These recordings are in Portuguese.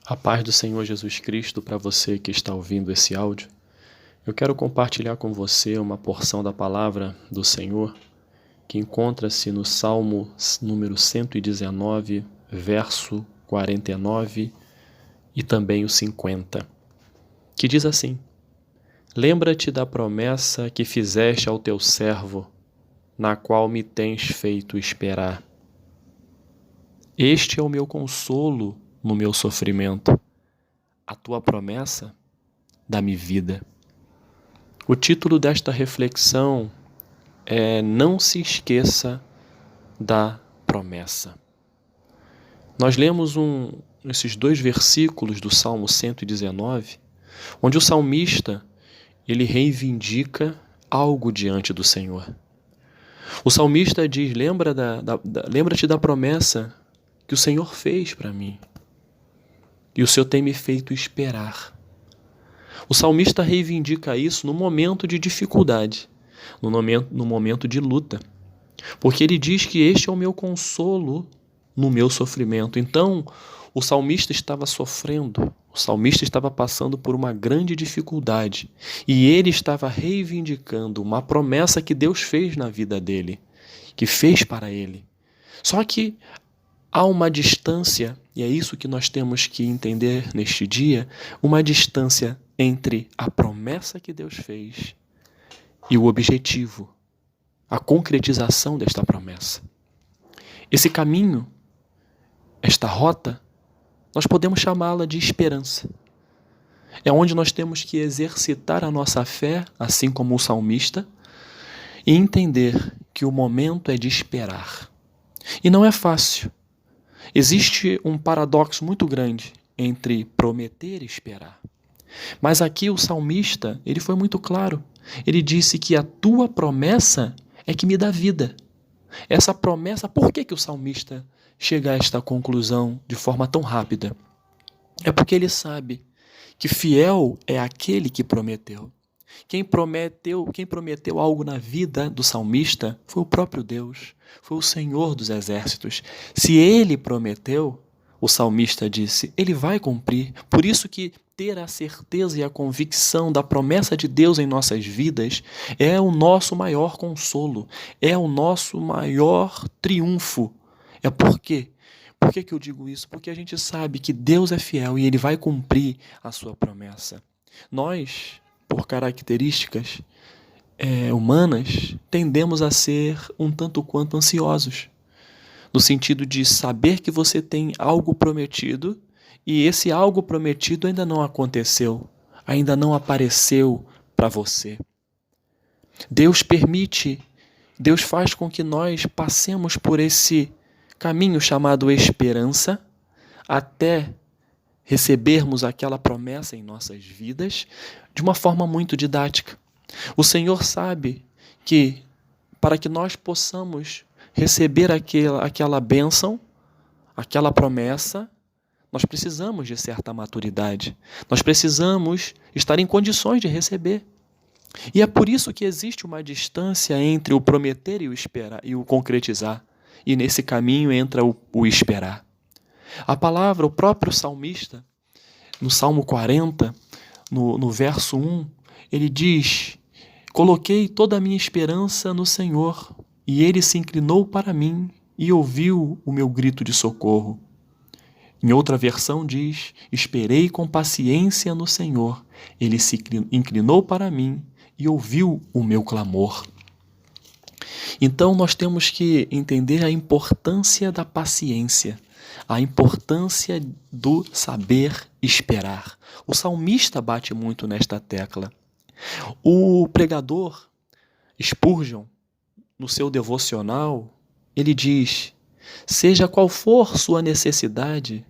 A paz do Senhor Jesus Cristo para você que está ouvindo esse áudio. Eu quero compartilhar com você uma porção da palavra do Senhor que encontra-se no Salmo número 119, verso 49 e também o 50, que diz assim: Lembra-te da promessa que fizeste ao teu servo, na qual me tens feito esperar. Este é o meu consolo no meu sofrimento. A tua promessa dá-me vida. O título desta reflexão é Não se esqueça da promessa. Nós lemos esses dois versículos do Salmo 119, onde o salmista ele reivindica algo diante do Senhor. O salmista diz: lembra-te da promessa que o Senhor fez para mim. E o Senhor tem me feito esperar. O salmista reivindica isso no momento de dificuldade, no momento de luta. Porque ele diz que este é o meu consolo no meu sofrimento. Então, o salmista estava sofrendo, o salmista estava passando por uma grande dificuldade. E ele estava reivindicando uma promessa que Deus fez na vida dele, que fez para ele. Só que há uma distância, e é isso que nós temos que entender neste dia, uma distância entre a promessa que Deus fez e o objetivo, a concretização desta promessa. Esse caminho, esta rota, nós podemos chamá-la de esperança. É onde nós temos que exercitar a nossa fé, assim como o salmista, e entender que o momento é de esperar. E não é fácil. Existe um paradoxo muito grande entre prometer e esperar. Mas aqui o salmista, ele foi muito claro. Ele disse que a tua promessa é que me dá vida. Essa promessa, por que o salmista chega a esta conclusão de forma tão rápida? É porque ele sabe que fiel é aquele que prometeu. Quem prometeu algo na vida do salmista foi o próprio Deus, foi o Senhor dos exércitos. Se ele prometeu, o salmista disse, ele vai cumprir. Por isso que ter a certeza e a convicção da promessa de Deus em nossas vidas é o nosso maior consolo, é o nosso maior triunfo. É por quê? Por que eu digo isso? Porque a gente sabe que Deus é fiel e ele vai cumprir a sua promessa. Nós, por características humanas, tendemos a ser um tanto quanto ansiosos, no sentido de saber que você tem algo prometido e esse algo prometido ainda não aconteceu, ainda não apareceu para você. Deus permite, Deus faz com que nós passemos por esse caminho chamado esperança até recebermos aquela promessa em nossas vidas de uma forma muito didática. O Senhor sabe que para que nós possamos receber aquela bênção, aquela promessa, nós precisamos de certa maturidade. Nós precisamos estar em condições de receber. E é por isso que existe uma distância entre o prometer e o esperar e o concretizar. E nesse caminho entra o esperar. A palavra, o próprio salmista, no Salmo 40, no verso 1, ele diz: Coloquei toda a minha esperança no Senhor, e ele se inclinou para mim e ouviu o meu grito de socorro. Em outra versão diz: Esperei com paciência no Senhor, ele se inclinou para mim e ouviu o meu clamor. Então nós temos que entender a importância da paciência, a importância do saber esperar. O salmista bate muito nesta tecla. O pregador Spurgeon, no seu devocional, ele diz: seja qual for sua necessidade,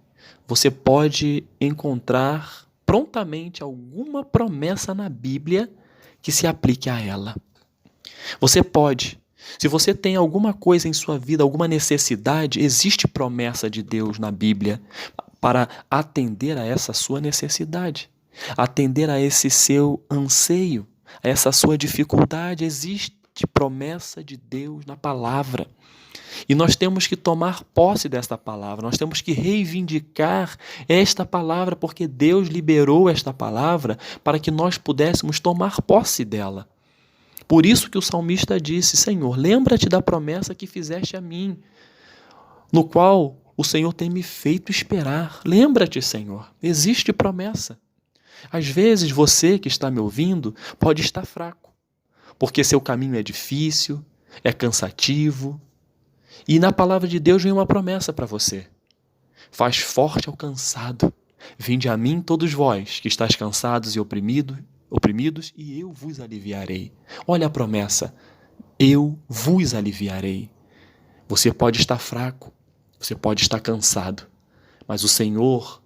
você pode encontrar prontamente alguma promessa na Bíblia que se aplique a ela. Você pode. Se você tem alguma coisa em sua vida, alguma necessidade, existe promessa de Deus na Bíblia para atender a essa sua necessidade, atender a esse seu anseio, a essa sua dificuldade. Existe forte promessa de Deus na palavra. E nós temos que tomar posse desta palavra, nós temos que reivindicar esta palavra, porque Deus liberou esta palavra para que nós pudéssemos tomar posse dela. Por isso que o salmista disse: Senhor, lembra-te da promessa que fizeste a mim, no qual o Senhor tem me feito esperar. Lembra-te, Senhor, existe promessa. Às vezes você que está me ouvindo pode estar fraco, porque seu caminho é difícil, é cansativo. E na palavra de Deus vem uma promessa para você. Faz forte ao cansado. Vinde a mim todos vós que estáis cansados e oprimidos, e eu vos aliviarei. Olha a promessa. Eu vos aliviarei. Você pode estar fraco, você pode estar cansado, mas o Senhor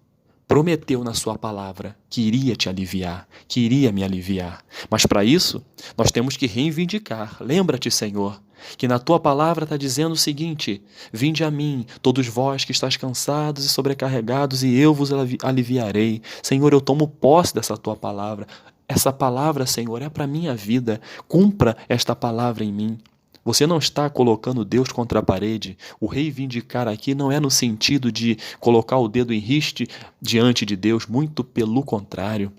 prometeu na sua palavra que iria te aliviar, que iria me aliviar. Mas para isso, nós temos que reivindicar. Lembra-te, Senhor, que na tua palavra está dizendo o seguinte: vinde a mim, todos vós que estáis cansados e sobrecarregados, e eu vos aliviarei. Senhor, eu tomo posse dessa tua palavra. Essa palavra, Senhor, é para a minha vida. Cumpra esta palavra em mim. Você não está colocando Deus contra a parede. O reivindicar aqui não é no sentido de colocar o dedo em riste diante de Deus, muito pelo contrário.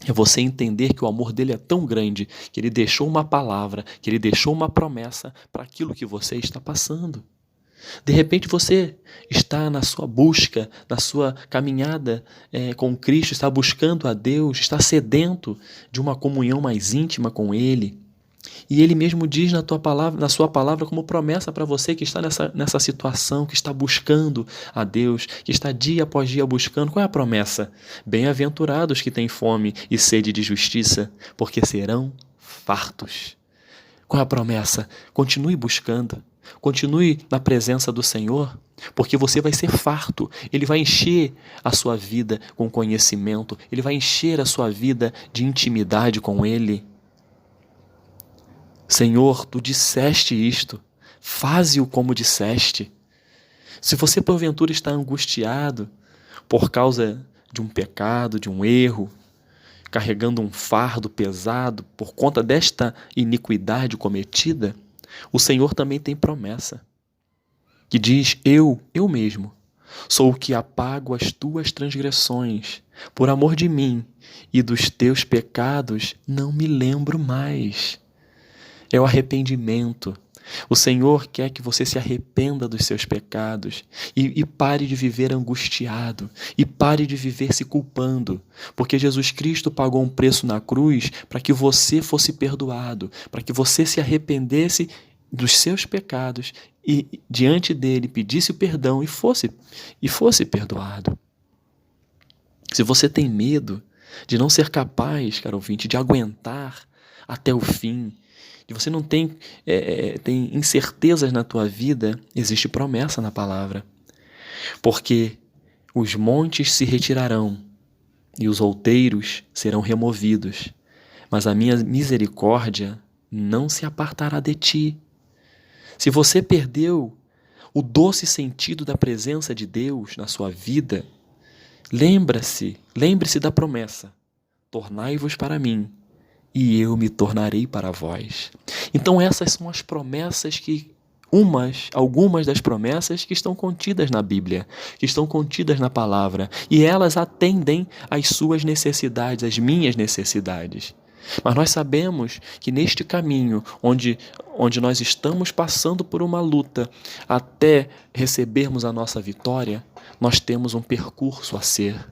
É você entender que o amor dele é tão grande que ele deixou uma palavra, que ele deixou uma promessa para aquilo que você está passando. De repente você está na sua busca, na sua caminhada com Cristo, está buscando a Deus, está sedento de uma comunhão mais íntima com Ele. E Ele mesmo diz na sua palavra como promessa para você que está nessa situação, que está buscando a Deus, que está dia após dia buscando. Qual é a promessa? Bem-aventurados que têm fome e sede de justiça, porque serão fartos. Qual é a promessa? Continue buscando, continue na presença do Senhor, porque você vai ser farto. Ele vai encher a sua vida com conhecimento, Ele vai encher a sua vida de intimidade com Ele. Senhor, tu disseste isto, faze-o como disseste. Se você porventura está angustiado por causa de um pecado, de um erro, carregando um fardo pesado por conta desta iniquidade cometida, o Senhor também tem promessa, que diz: eu mesmo, sou o que apago as tuas transgressões, por amor de mim, e dos teus pecados não me lembro mais. É o arrependimento. O Senhor quer que você se arrependa dos seus pecados e pare de viver angustiado, e pare de viver se culpando, porque Jesus Cristo pagou um preço na cruz para que você fosse perdoado, para que você se arrependesse dos seus pecados e diante dele pedisse o perdão e fosse perdoado. Se você tem medo de não ser capaz, caro ouvinte, de aguentar até o fim, e você não tem incertezas na tua vida, existe promessa na palavra. Porque os montes se retirarão e os outeiros serão removidos, mas a minha misericórdia não se apartará de ti. Se você perdeu o doce sentido da presença de Deus na sua vida, lembre-se da promessa: tornai-vos para mim, e eu me tornarei para vós. Então essas são as promessas algumas das promessas que estão contidas na Bíblia, que estão contidas na palavra, e elas atendem às suas necessidades, às minhas necessidades. Mas nós sabemos que neste caminho, onde nós estamos passando por uma luta até recebermos a nossa vitória, nós temos um percurso a ser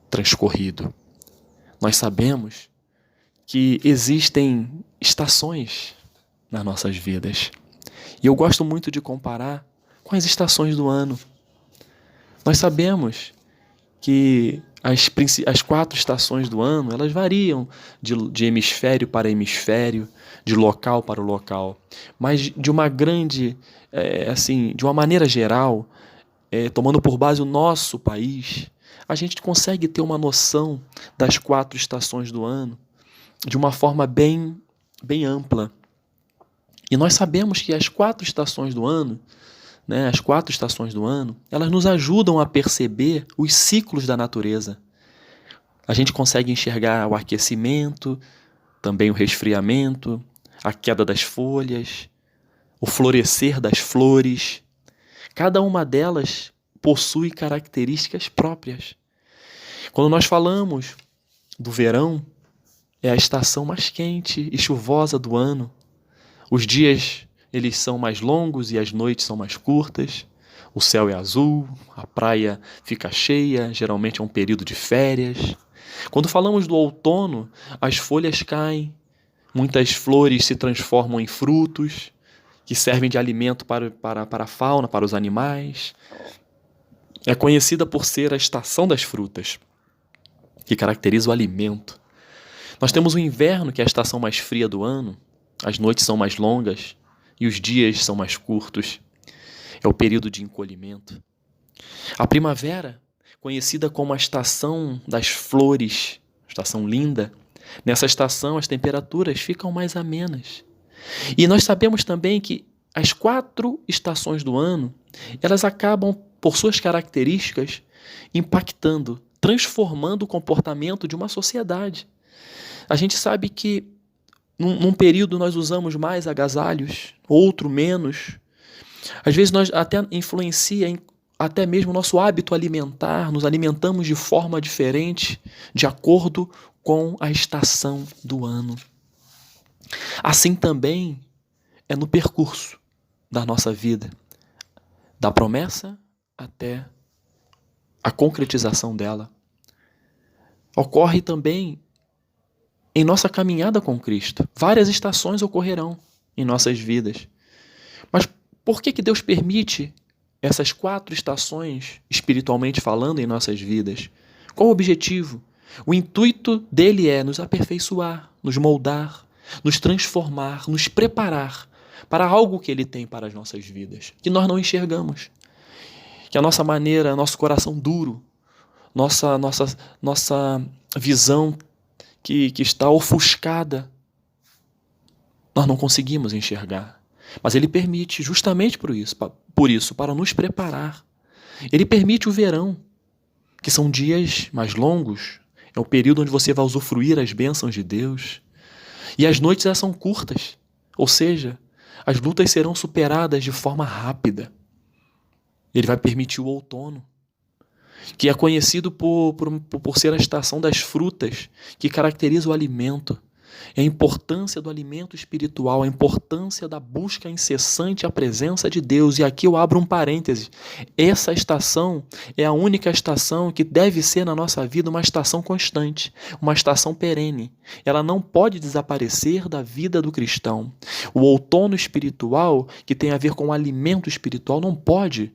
transcorrido. Nós sabemos que existem estações nas nossas vidas. E eu gosto muito de comparar com as estações do ano. Nós sabemos que as 4 estações do ano, elas variam de hemisfério para hemisfério, de local para local. Mas de uma de uma maneira geral, tomando por base o nosso país, a gente consegue ter uma noção das 4 estações do ano de uma forma bem ampla. E nós sabemos que as 4 estações do ano, elas nos ajudam a perceber os ciclos da natureza. A gente consegue enxergar o aquecimento, também o resfriamento, a queda das folhas, o florescer das flores. Cada uma delas possui características próprias. Quando nós falamos do verão, é a estação mais quente e chuvosa do ano. Os dias, eles são mais longos e as noites são mais curtas. O céu é azul, a praia fica cheia, geralmente é um período de férias. Quando falamos do outono, as folhas caem, muitas flores se transformam em frutos, que servem de alimento para a fauna, para os animais. É conhecida por ser a estação das frutas, que caracteriza o alimento. Nós temos o inverno, que é a estação mais fria do ano. As noites são mais longas e os dias são mais curtos. É o período de encolhimento. A primavera, conhecida como a estação das flores, estação linda. Nessa estação as temperaturas ficam mais amenas. E nós sabemos também que as 4 estações do ano, elas acabam, por suas características, impactando, transformando o comportamento de uma sociedade. A gente sabe que num período nós usamos mais agasalhos, outro menos. Às vezes nós até influencia até mesmo o nosso hábito alimentar, nos alimentamos de forma diferente, de acordo com a estação do ano. Assim também é no percurso da nossa vida, da promessa até a concretização dela. Ocorre também em nossa caminhada com Cristo. Várias estações ocorrerão em nossas vidas. Mas por que Deus permite essas 4 estações, espiritualmente falando, em nossas vidas? Qual o objetivo? O intuito dele é nos aperfeiçoar, nos moldar, nos transformar, nos preparar para algo que ele tem para as nossas vidas, que nós não enxergamos. Que a nossa maneira, nosso coração duro, nossa visão que está ofuscada, nós não conseguimos enxergar. Mas ele permite justamente por isso, para nos preparar. Ele permite o verão, que são dias mais longos, é o período onde você vai usufruir as bênçãos de Deus. E as noites elas são curtas, ou seja, as lutas serão superadas de forma rápida. Ele vai permitir o outono, que é conhecido por ser a estação das frutas, que caracteriza o alimento. É a importância do alimento espiritual, a importância da busca incessante à presença de Deus. E aqui eu abro um parêntese. Essa estação é a única estação que deve ser na nossa vida uma estação constante, uma estação perene. Ela não pode desaparecer da vida do cristão. O outono espiritual, que tem a ver com o alimento espiritual, não pode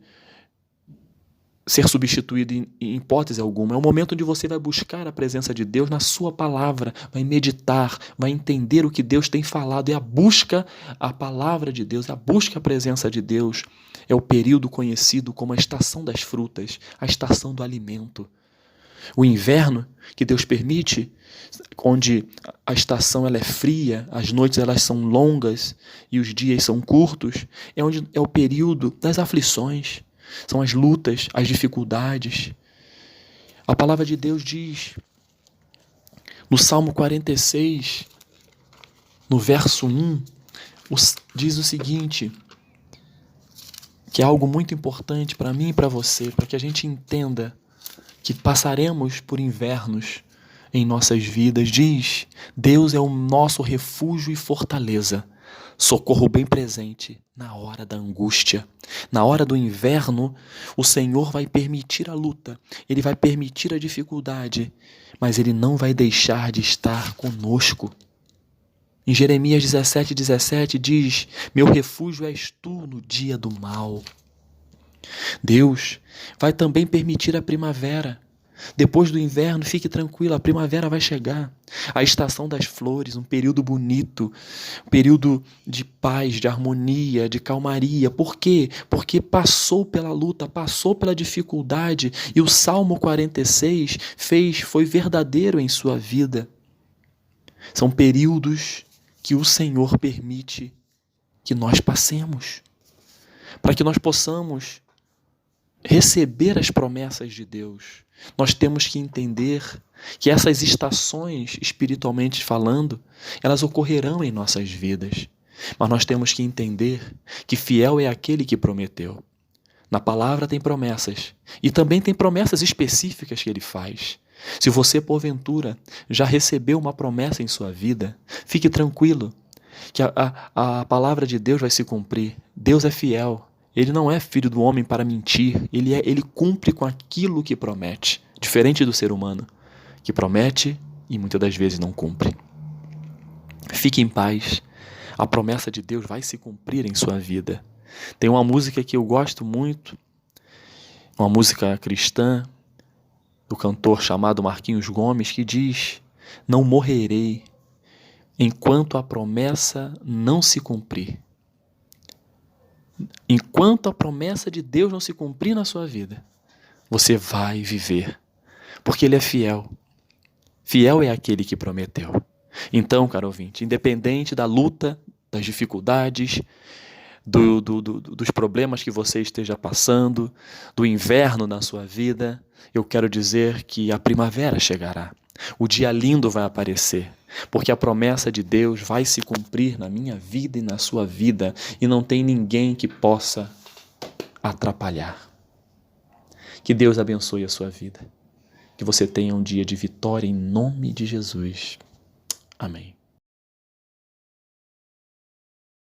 ser substituído em hipótese alguma. É o momento onde você vai buscar a presença de Deus na sua palavra, vai meditar, vai entender o que Deus tem falado. É a busca à palavra de Deus, é a busca à presença de Deus. É o período conhecido como a estação das frutas, a estação do alimento. O inverno, que Deus permite, onde a estação ela é fria, as noites elas são longas e os dias são curtos, é o período das aflições. São as lutas, as dificuldades. A palavra de Deus diz, no Salmo 46, no verso 1, diz o seguinte, que é algo muito importante para mim e para você, para que a gente entenda que passaremos por invernos em nossas vidas. Diz, Deus é o nosso refúgio e fortaleza, socorro bem presente na hora da angústia. Na hora do inverno, o Senhor vai permitir a luta, Ele vai permitir a dificuldade, mas Ele não vai deixar de estar conosco. Em Jeremias 17:17 diz, meu refúgio és tu no dia do mal. Deus vai também permitir a primavera. Depois do inverno, fique tranquilo, a primavera vai chegar. A estação das flores, um período bonito, um período de paz, de harmonia, de calmaria. Por quê? Porque passou pela luta, passou pela dificuldade e o Salmo 46 foi verdadeiro em sua vida. São períodos que o Senhor permite que nós passemos, para que nós possamos receber as promessas de Deus, nós temos que entender que essas estações, espiritualmente falando, elas ocorrerão em nossas vidas. Mas nós temos que entender que fiel é aquele que prometeu. Na palavra tem promessas, e também tem promessas específicas que ele faz. Se você, porventura, já recebeu uma promessa em sua vida, fique tranquilo, que a palavra de Deus vai se cumprir. Deus é fiel. Ele não é filho do homem para mentir. Ele cumpre com aquilo que promete, diferente do ser humano, que promete e muitas das vezes não cumpre. Fique em paz. A promessa de Deus vai se cumprir em sua vida. Tem uma música que eu gosto muito, uma música cristã, do cantor chamado Marquinhos Gomes, que diz: não morrerei enquanto a promessa não se cumprir. Enquanto a promessa de Deus não se cumprir na sua vida, você vai viver, porque Ele é fiel. Fiel é aquele que prometeu. Então, caro ouvinte, independente da luta, das dificuldades, dos problemas que você esteja passando, do inverno na sua vida, eu quero dizer que a primavera chegará. O dia lindo vai aparecer, porque a promessa de Deus vai se cumprir na minha vida e na sua vida, e não tem ninguém que possa atrapalhar. Que Deus abençoe a sua vida. Que você tenha um dia de vitória em nome de Jesus. Amém.